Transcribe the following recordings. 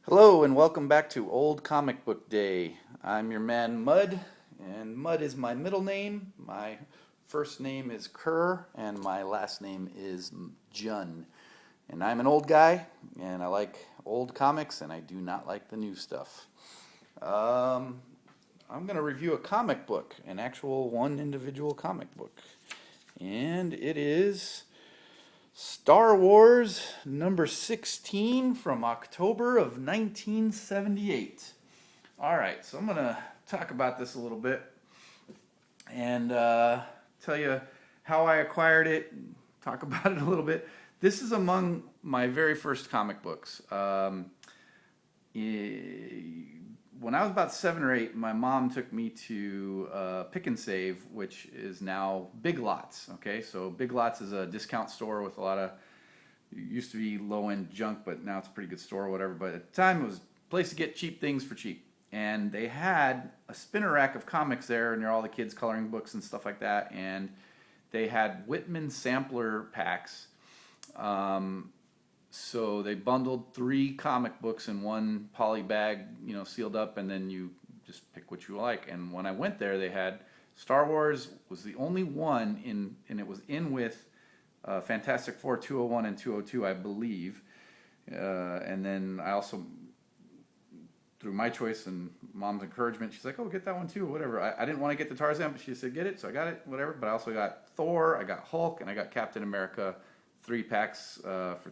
Hello and welcome back to Old Comic Book Day. I'm your man Mud, and Mud is my middle name. My first name is Kerr, and my last name is Jun. And I'm an old guy, and I like old comics, and I do not like the new stuff. Um, I'm going to review a comic book, an actual one individual comic book. And it is Star Wars number 16 from October of 1978. All right, so I'm going to talk about this a little bit and tell you how I acquired it, talk about it a little bit. This is among my very first comic books. When I was about 7 or 8, my mom took me to Pick and Save, which is now Big Lots. Okay, so Big Lots is a discount store with a lot of, used to be low end junk, but now it's a pretty good store or whatever. But at the time, it was a place to get cheap things for cheap. And they had a spinner rack of comics there, and there are all the kids' coloring books and stuff like that. And they had Whitman sampler packs. So they bundled 3 comic books in one poly bag, sealed up, and then you just pick what you like. And when I went there, they had Star Wars was the only one in, and it was in with Fantastic Four 201 and 202, I believe. And then I also, through my choice and mom's encouragement, she's like, "Oh, get that one too, whatever." I didn't want to get the Tarzan, but she said, "Get it," so I got it, whatever. But I also got Thor, I got Hulk, and I got Captain America, 3 packs for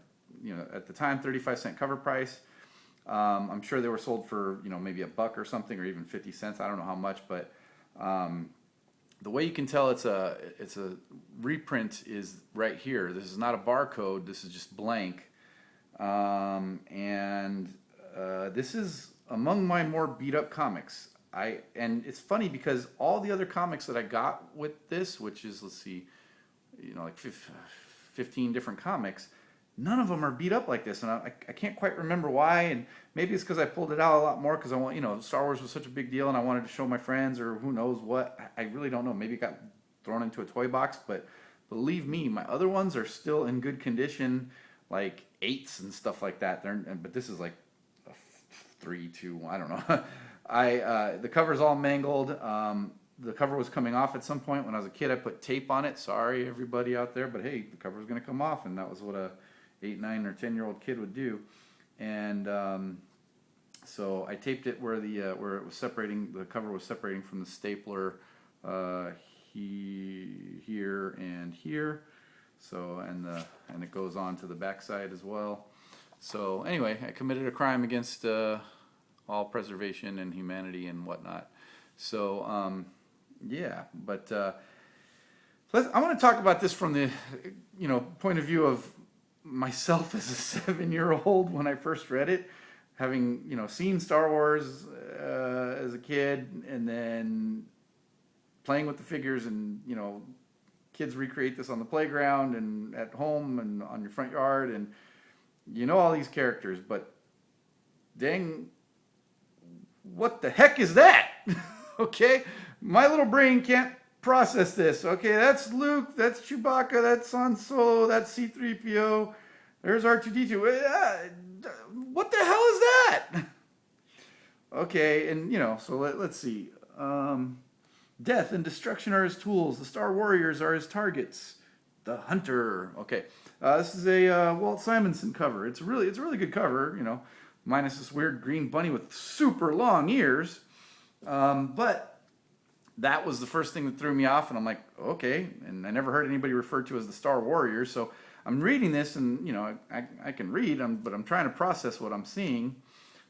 at the time 35-cent cover price. I'm sure they were sold for maybe $1 or something, or even 50 cents. I don't know how much, but the way you can tell it's a reprint is right here. This is not a barcode. This is just blank, and this is among my more beat up comics. And it's funny because all the other comics that I got with this, which is, let's see, like 15 different comics, none of them are beat up like this, and I can't quite remember why. And maybe it's because I pulled it out a lot more because I want, Star Wars was such a big deal, and I wanted to show my friends, or who knows what. I really don't know. Maybe it got thrown into a toy box, but believe me, my other ones are still in good condition, like 8s and stuff like that. But this is like a 3, 2, I don't know. The cover's all mangled. The cover was coming off at some point when I was a kid. I put tape on it. Sorry, everybody out there, but hey, the cover was going to come off, and that was what a 8, 9, or 10-year-old kid would do. And so I taped it where where it was separating. The cover was separating from the stapler here and here. So and it goes on to the backside as well. So anyway, I committed a crime against all preservation and humanity and whatnot. So yeah, but I want to talk about this from the point of view of myself as a 7-year-old when I first read it, having seen Star Wars as a kid, and then playing with the figures, and kids recreate this on the playground and at home and on your front yard, and all these characters, but dang, what the heck is that? Okay, my little brain can't process this. Okay, that's Luke, that's Chewbacca, that's Han Solo, that's C-3PO, there's R2-D2. What the hell is that? Okay, and so let's see. Death and destruction are his tools. The Star Warriors are his targets. The Hunter. Okay, this is a Walt Simonson cover. It's a really good cover. Minus this weird green bunny with super long ears. But that was the first thing that threw me off, and I'm like, okay. And I never heard anybody referred to as the Star Warriors, so I'm reading this, and I can read, but I'm trying to process what I'm seeing.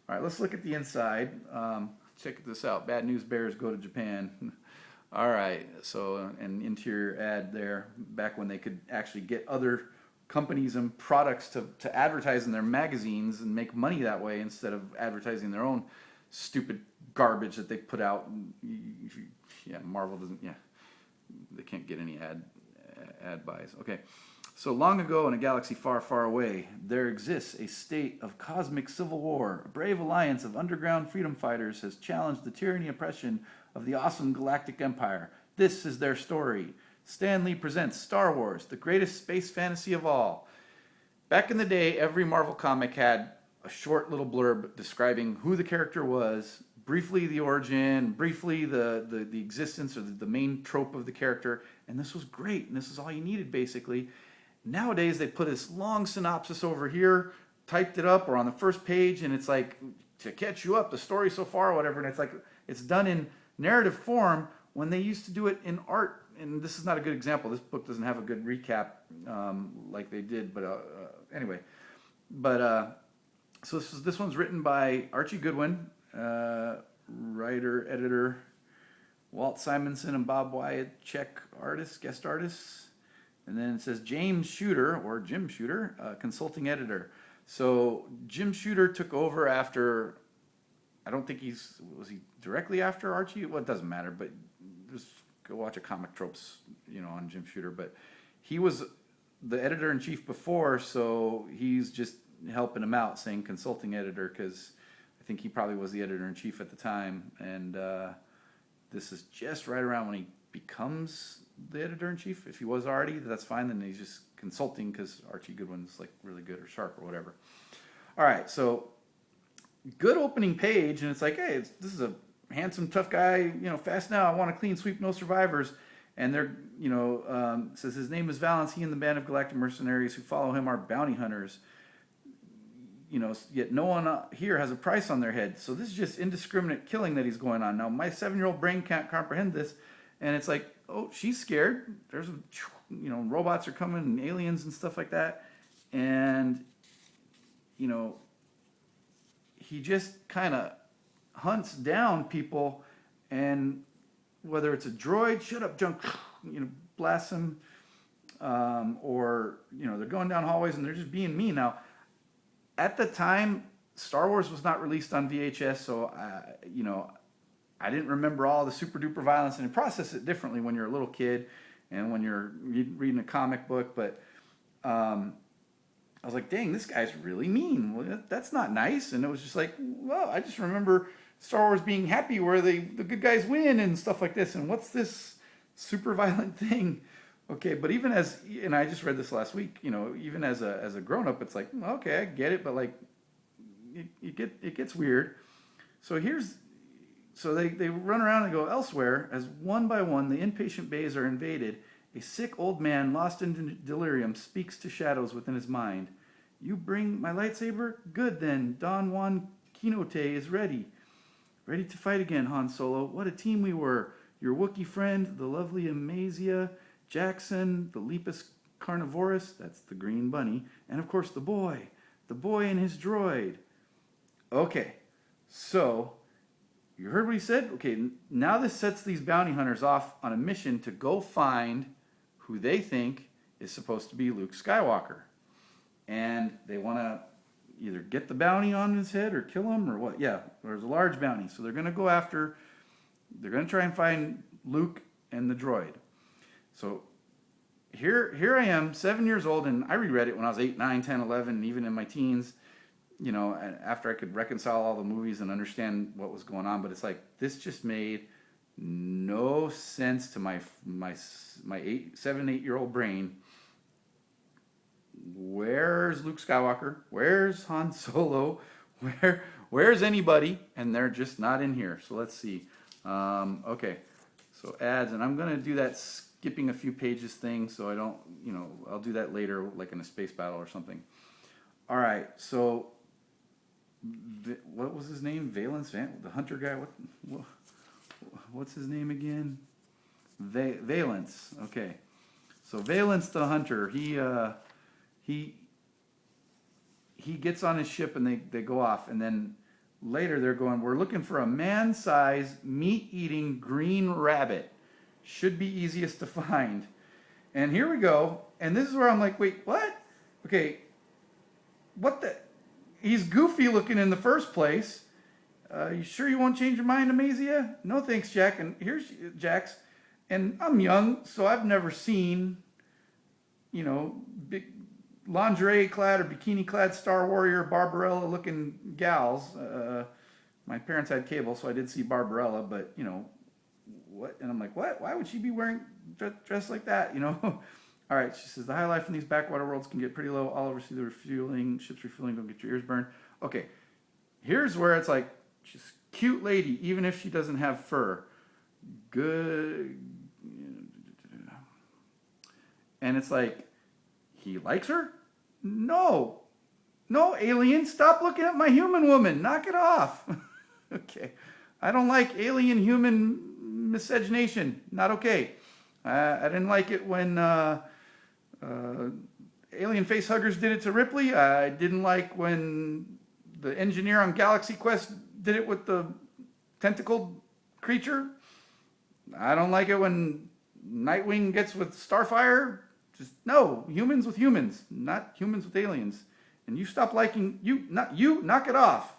All right, let's look at the inside. Check this out. Bad News Bears go to Japan. All right, so an interior ad there, back when they could actually get other companies and products to advertise in their magazines and make money that way instead of advertising their own stupid garbage that they put out. Yeah, Marvel doesn't. Yeah, they can't get any ad buys. Okay, so long ago in a galaxy far, far away, there exists a state of cosmic civil war. A brave alliance of underground freedom fighters has challenged the tyranny and oppression of the awesome galactic empire. This is their story. Stan Lee presents Star Wars, the greatest space fantasy of all. Back in the day, every Marvel comic had a short little blurb describing who the character was, briefly the origin, briefly the existence or the main trope of the character, and this was great, and this is all you needed basically. Nowadays they put this long synopsis over here, typed it up or on the first page, and it's like to catch you up, the story so far or whatever, and it's like it's done in narrative form when they used to do it in art. And this is not a good example. This book doesn't have a good recap like they did, but anyway. But so this one's written by Archie Goodwin, writer, editor, Walt Simonson and Bob Wyatt, Czech artists, guest artists. And then it says James Shooter, or Jim Shooter, consulting editor. So Jim Shooter took over after, I don't think was he directly after Archie? Well, it doesn't matter, but just go watch a Comic Tropes, on Jim Shooter. But he was the editor-in-chief before, so he's just helping him out, saying consulting editor, because I think he probably was the editor-in-chief at the time. And this is just right around when he becomes the editor-in-chief. If he was already, that's fine. Then he's just consulting because Archie Goodwin's like really good or sharp or whatever. All right, so good opening page, and it's like, hey, this is a handsome, tough guy, fast now. I want a clean sweep, no survivors. And they're, says his name is Valance. He and the band of galactic mercenaries who follow him are bounty hunters. Yet no one here has a price on their head. So this is just indiscriminate killing that he's going on. Now, my 7-year-old brain can't comprehend this. And it's like, oh, she's scared. There's, robots are coming and aliens and stuff like that. And, he just kind of hunts down people, and whether it's a droid, shut up, junk, blasts them, or, they're going down hallways and they're just being mean. Now, at the time, Star Wars was not released on VHS, so, I didn't remember all the super duper violence, and I process it differently when you're a little kid and when you're reading a comic book, but I was like, dang, this guy's really mean. Well, that's not nice. And it was just like, well, I just remember Star Wars being happy where the good guys win and stuff like this. And what's this super violent thing? Okay, but even and I just read this last week, even as a grown-up, it's like, okay, I get it, but like, it gets weird. So they run around and go elsewhere as one by one the inpatient bays are invaded. A sick old man lost in delirium speaks to shadows within his mind. You bring my lightsaber? Good then. Don Juan Quixote is ready. Ready to fight again, Han Solo. What a team we were. Your Wookiee friend, the lovely Amazia, Jackson, the Lepus Carnivorous, that's the green bunny, and of course the boy and his droid. Okay, so you heard what he said? Okay, now this sets these bounty hunters off on a mission to go find who they think is supposed to be Luke Skywalker. And they want to either get the bounty on his head or kill him or what. Yeah, there's a large bounty. So they're going to try and find Luke and the droid. So here I am, 7 years old, and I reread it when I was 8, 9, 10, 11, and even in my teens, after I could reconcile all the movies and understand what was going on. But it's like, this just made no sense to my 7, 8-year-old brain. Where's Luke Skywalker? Where's Han Solo? Where's anybody? And they're just not in here. So let's see. Okay, so ads, and I'm gonna do that skipping a few pages thing, so I don't, I'll do that later, like in a space battle or something. All right, so what was his name? Valance, the hunter guy. What's his name again? Valance. Okay, so Valance the hunter. He gets on his ship and they go off, and then later they're going, we're looking for a man-sized meat-eating green rabbit. Should be easiest to find. And here we go. And this is where I'm like, wait, what? Okay, what the? He's goofy looking in the first place. You sure you won't change your mind, Amazia? No thanks, Jack. And here's Jax. And I'm young, so I've never seen, big lingerie clad or bikini clad Star Warrior Barbarella looking gals. My parents had cable, so I did see Barbarella, but what? And I'm like, what? Why would she be wearing dressed like that? All right, she says the high life in these backwater worlds can get pretty low. All over see the refueling, ships refueling, don't get your ears burned. Okay, here's where it's like, she's a cute lady, even if she doesn't have fur. Good. And it's like, he likes her? No. No, alien, stop looking at my human woman. Knock it off. Okay. I don't like alien human miscegenation. Not okay. I didn't like it when alien facehuggers did it to Ripley. I didn't like when the engineer on Galaxy Quest did it with the tentacled creature. I don't like it when Nightwing gets with Starfire. Just no, humans with humans, not humans with aliens. And you stop liking knock it off.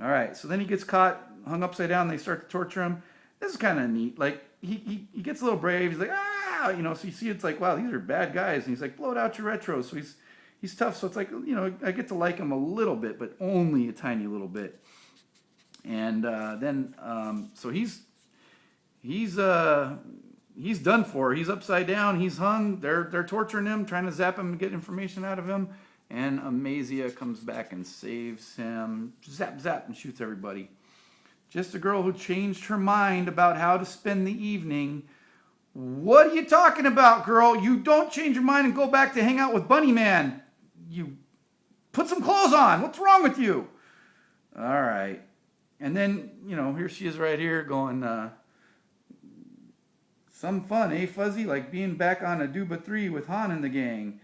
All right, so then he gets caught, hung upside down. They start to torture him. This is kind of neat. Like he gets a little brave. He's like, so you see, it's like, wow, these are bad guys. And he's like, blow it out your retro. So he's tough. So it's like, I get to like him a little bit, but only a tiny little bit. And then so he's done for. He's upside down. He's hung. They're torturing him, trying to zap him and get information out of him. And Amazia comes back and saves him. Zap, zap, and shoots everybody. Just a girl who changed her mind about how to spend the evening. What are you talking about, girl? You don't change your mind and go back to hang out with Bunny Man. You put some clothes on. What's wrong with you? All right. And then, here she is right here going, some fun, eh, Fuzzy? Like being back on Aduba 3 with Han and the gang.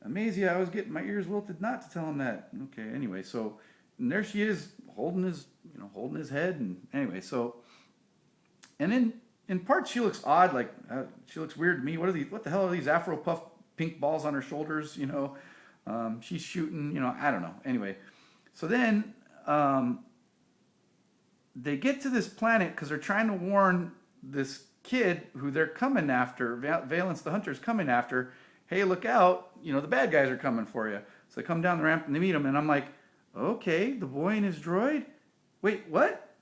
Amazia, I was getting my ears wilted not to tell him that. Okay, anyway, so and there she is holding his head, and anyway, so and in parts she looks odd, like she looks weird to me. What the hell are these Afro puff pink balls on her shoulders? She's shooting. I don't know. Anyway, so then they get to this planet because they're trying to warn this kid who they're coming after. Valence the Hunter's coming after. Hey, look out, the bad guys are coming for you. So they come down the ramp and they meet him, and I'm like, okay, the boy and his droid? Wait, what?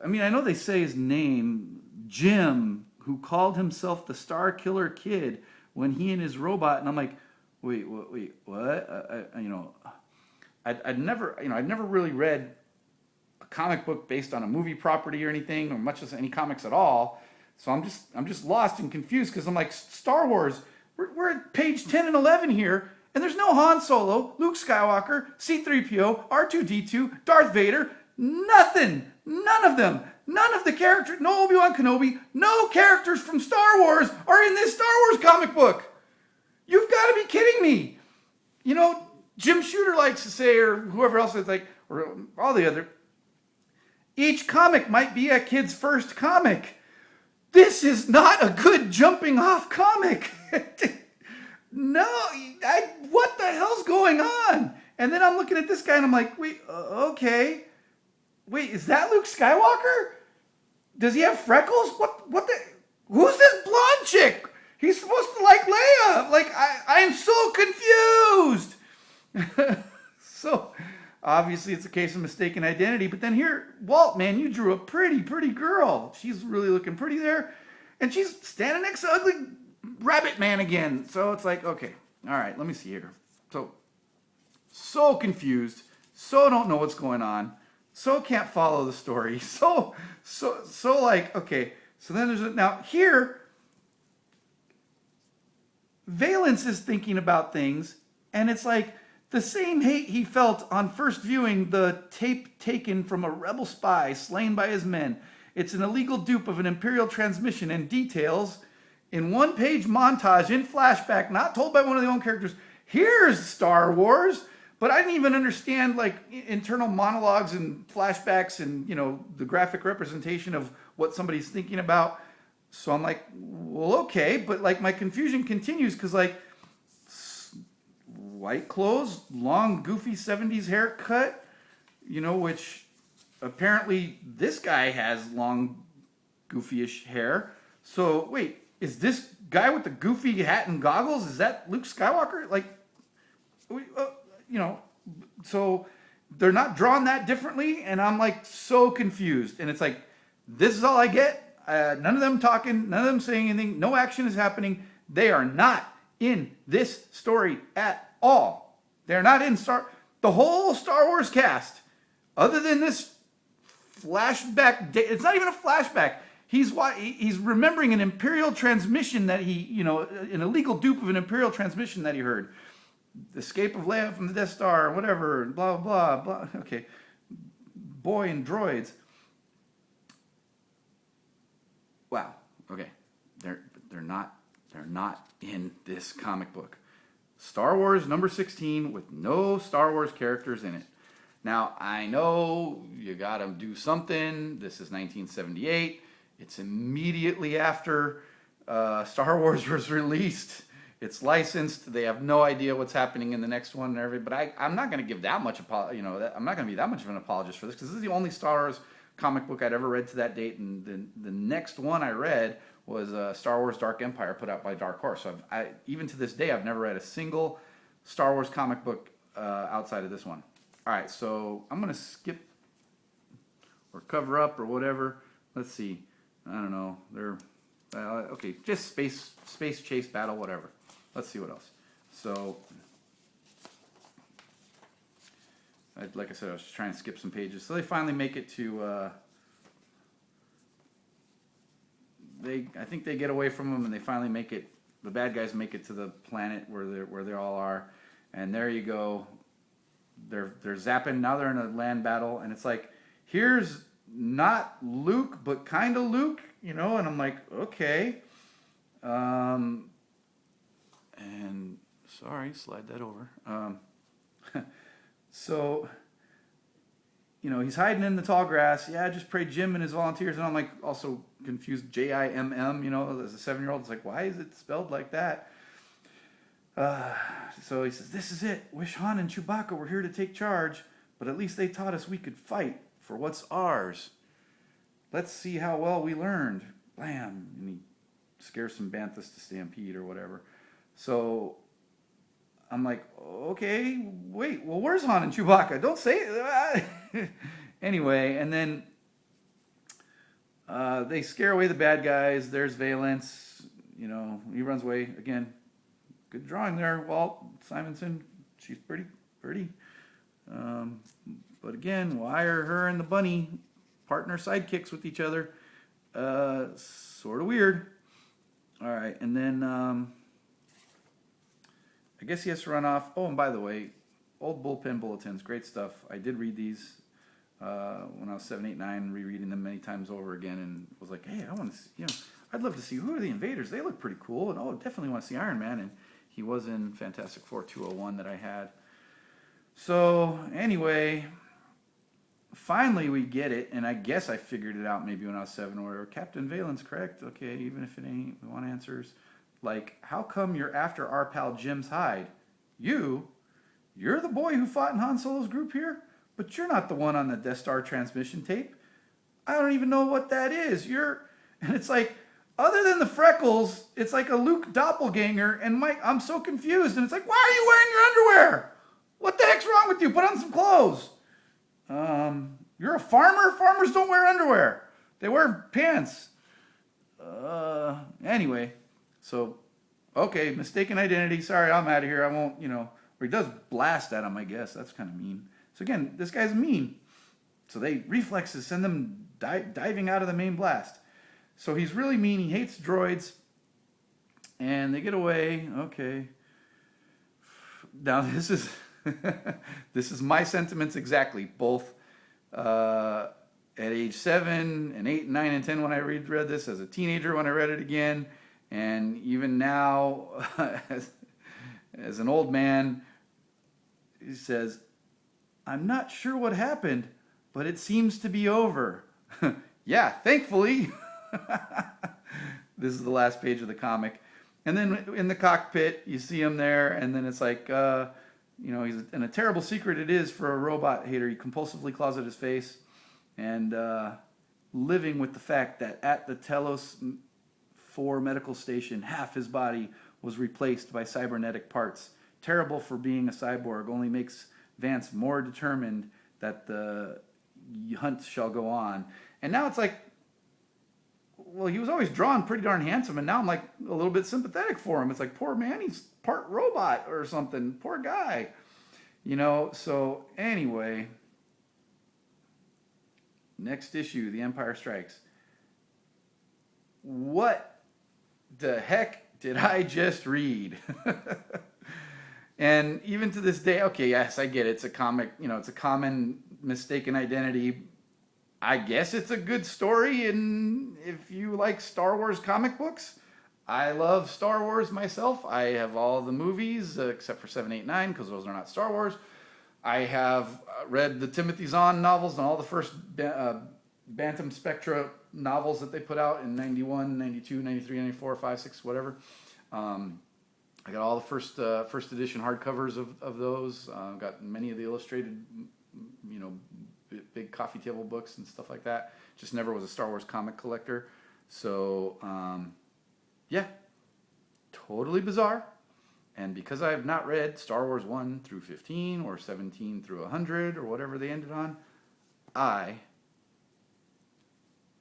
I mean, I know they say his name, Jim, who called himself the Star Killer Kid when he and his robot, and I'm like, wait, what? I'd never really read a comic book based on a movie property or anything, or much as any comics at all. So I'm just lost and confused because I'm like, Star Wars. We're at page 10 and 11 here, and there's no Han Solo, Luke Skywalker, C-3PO, R2-D2, Darth Vader, nothing. None of them. None of the characters, no Obi-Wan Kenobi, no characters from Star Wars are in this Star Wars comic book. You've got to be kidding me. Jim Shooter likes to say, or whoever else is like, or all the other, each comic might be a kid's first comic. This is not a good jumping off comic. No, what the hell's going on? And then I'm looking at this guy and I'm like, wait, okay. Wait, is that Luke Skywalker? Does he have freckles? Who's this blonde chick? He's supposed to like Leia. Like, I am so confused. So, obviously it's a case of mistaken identity. But then here, Walt, man, you drew a pretty girl. She's really looking pretty there. And she's standing next to ugly Rabbit Man again. So it's like, okay, all right, let me see here. So confused. So don't know what's going on. So can't follow the story. So like, okay. So then now here, Valence is thinking about things, and it's like the same hate he felt on first viewing the tape taken from a rebel spy slain by his men. It's an illegal dupe of an Imperial transmission, and details in one-page montage in flashback, not told by one of the own characters. Here's Star Wars, but I didn't even understand like internal monologues and flashbacks and the graphic representation of what somebody's thinking about. So I'm like, well, okay, but like my confusion continues because like white clothes, long goofy 70s haircut, which apparently this guy has long goofy-ish hair. So wait, is this guy with the goofy hat and goggles, is that Luke Skywalker? Like, so they're not drawn that differently, and I'm like so confused. And it's like, this is all I get. None of them talking, none of them saying anything. No action is happening. They are not in this story at all. They're not in the whole Star Wars cast, other than this flashback. It's not even a flashback. He's remembering an Imperial transmission that an illegal dupe of an Imperial transmission that he heard. Escape of Leia from the Death Star, whatever, blah, blah, blah. Okay. Boy and droids. Wow. Okay. They're not in this comic book. Star Wars number 16 with no Star Wars characters in it. Now, I know you got to do something. This is 1978. It's immediately after Star Wars was released. It's licensed. They have no idea what's happening in the next one and everything. But I'm not going to give that much, I'm not going to be that much of an apologist for this, because this is the only Star Wars comic book I'd ever read to that date. And the next one I read was Star Wars Dark Empire, put out by Dark Horse. So even to this day, I've never read a single Star Wars comic book outside of this one. All right, so I'm going to skip or cover up or whatever. Let's see. I don't know. They're okay, just space chase battle, whatever. Let's see what else. So, like I said, I was just trying to skip some pages. So they finally make it to. I think they get away from them, and they finally make it. The bad guys make it to the planet where they all are, and there you go. They're zapping. Now they're in a land battle, and it's like, here's not Luke, but kind of Luke, and I'm like, okay. And sorry, slide that over. So, he's hiding in the tall grass. Yeah, just pray Jim and his volunteers. And I'm like, also confused, Jimm, as a 7-year-old. It's like, why is it spelled like that? So he says, this is it. Wish Han and Chewbacca were here to take charge, but at least they taught us we could fight for what's ours. Let's see how well we learned. Blam. And he scares some banthas to stampede or whatever. So I'm like, okay, wait, well, where's Han and Chewbacca? Don't say it. Anyway, and then they scare away the bad guys. There's Valence. He runs away. Again, good drawing there, Walt Simonson. She's pretty. But again, why are her and the bunny partner sidekicks with each other? Sort of weird. All right, and then I guess he has to run off. Oh, and by the way, old bullpen bulletins, great stuff. I did read these when I was 7, 8, 9, rereading them many times over again, and was like, hey, I want to see, I'd love to see who are the invaders. They look pretty cool, and definitely want to see Iron Man. And he was in Fantastic Four 201 that I had. So anyway, finally we get it, and I guess I figured it out maybe when I was 7 or whatever. Captain Valence, correct? Okay, even if it ain't, we want answers. Like, how come you're after our pal Jim's hide? You're the boy who fought in Han Solo's group here? But you're not the one on the Death Star transmission tape. I don't even know what that is. And it's like, other than the freckles, it's like a Luke doppelganger, and Mike, I'm so confused. And it's like, why are you wearing your underwear? What the heck's wrong with you? Put on some clothes. You're a farmer? Farmers don't wear underwear. They wear pants. Anyway, so, okay, mistaken identity. Sorry, I'm out of here. I won't, or he does blast at him, I guess. That's kind of mean. So again, this guy's mean. So reflexes send them diving out of the main blast. So he's really mean. He hates droids. And they get away. Okay. Now this is this is my sentiments exactly. Both at age 7 and 8 and 9 and 10 when I read this, as a teenager when I read it again, and even now as an old man. He says, I'm not sure what happened, but it seems to be over. Yeah, thankfully. This is the last page of the comic. And then in the cockpit, you see him there, and then it's like, he's in a terrible secret it is for a robot hater. He compulsively claws at his face, and living with the fact that at the Telos 4 medical station, half his body was replaced by cybernetic parts. Terrible for being a cyborg, only makes Vance more determined that the hunt shall go on. And now it's like, well, he was always drawn pretty darn handsome, and now I'm like a little bit sympathetic for him. It's like, poor man, he's part robot or something. Poor guy. So anyway, next issue, The Empire Strikes. What the heck did I just read? And even to this day, okay, yes, I get it. It's a comic, it's a common mistaken identity. I guess it's a good story, and if you like Star Wars comic books, I love Star Wars myself. I have all the movies except for 7, 8, 9 because those are not Star Wars. I have read the Timothy Zahn novels and all the first Bantam Spectra novels that they put out in 91, 92, 93, 94, 5, 6, whatever. I got all the first edition hardcovers of those. Got many of the illustrated, big coffee table books and stuff like that. Just never was a Star Wars comic collector. So, yeah, totally bizarre. And because I have not read Star Wars 1 through 15 or 17 through 100 or whatever they ended on, I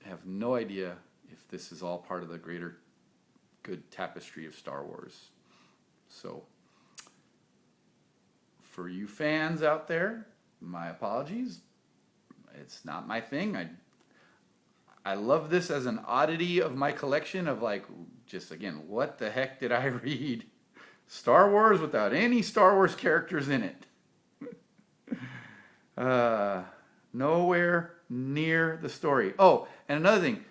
have no idea if this is all part of the greater good tapestry of Star Wars. So, for you fans out there, my apologies. It's not my thing. I love this as an oddity of my collection of just again, what the heck did I read? Star Wars without any Star Wars characters in it. Nowhere near the story. Oh, and another thing,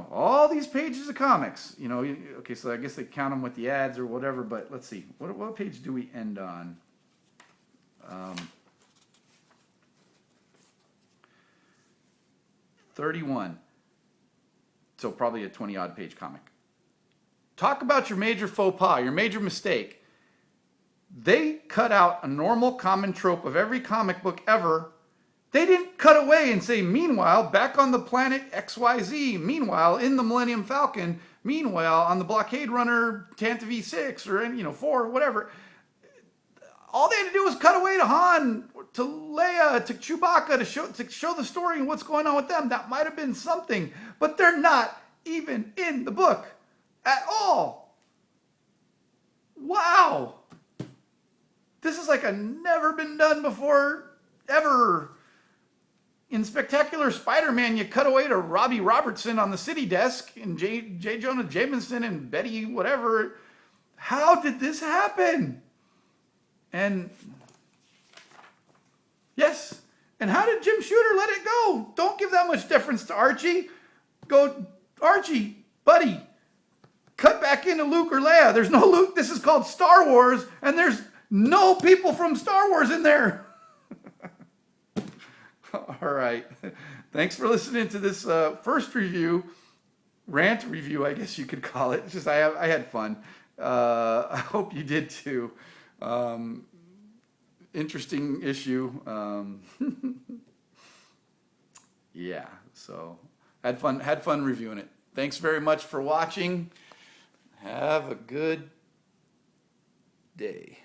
all these pages of comics, okay, so I guess they count them with the ads or whatever, but let's see. What page do we end on? 31. So probably a 20-odd page comic. Talk about your major faux pas, your major mistake. They cut out a normal common trope of every comic book ever. They didn't cut away and say, meanwhile, back on the planet XYZ, meanwhile, in the Millennium Falcon, meanwhile, on the Blockade Runner Tantive 6 or 4, whatever. All they had to do was cut away to Han, to Leia, to Chewbacca to show the story and what's going on with them. That might have been something, but they're not even in the book at all. Wow. This is like a never been done before, ever. In Spectacular Spider-Man, you cut away to Robbie Robertson on the city desk and J. Jonah Jameson and Betty whatever. How did this happen? And yes, and how did Jim Shooter let it go? Don't give that much deference to Archie. Go, Archie, buddy, cut back into Luke or Leia. There's no Luke. This is called Star Wars, and there's no people from Star Wars in there. All right. Thanks for listening to this first rant review, I guess you could call it. It's just I had fun. I hope you did too. Interesting issue. Yeah, so had fun reviewing it. Thanks very much for watching. Have a good day.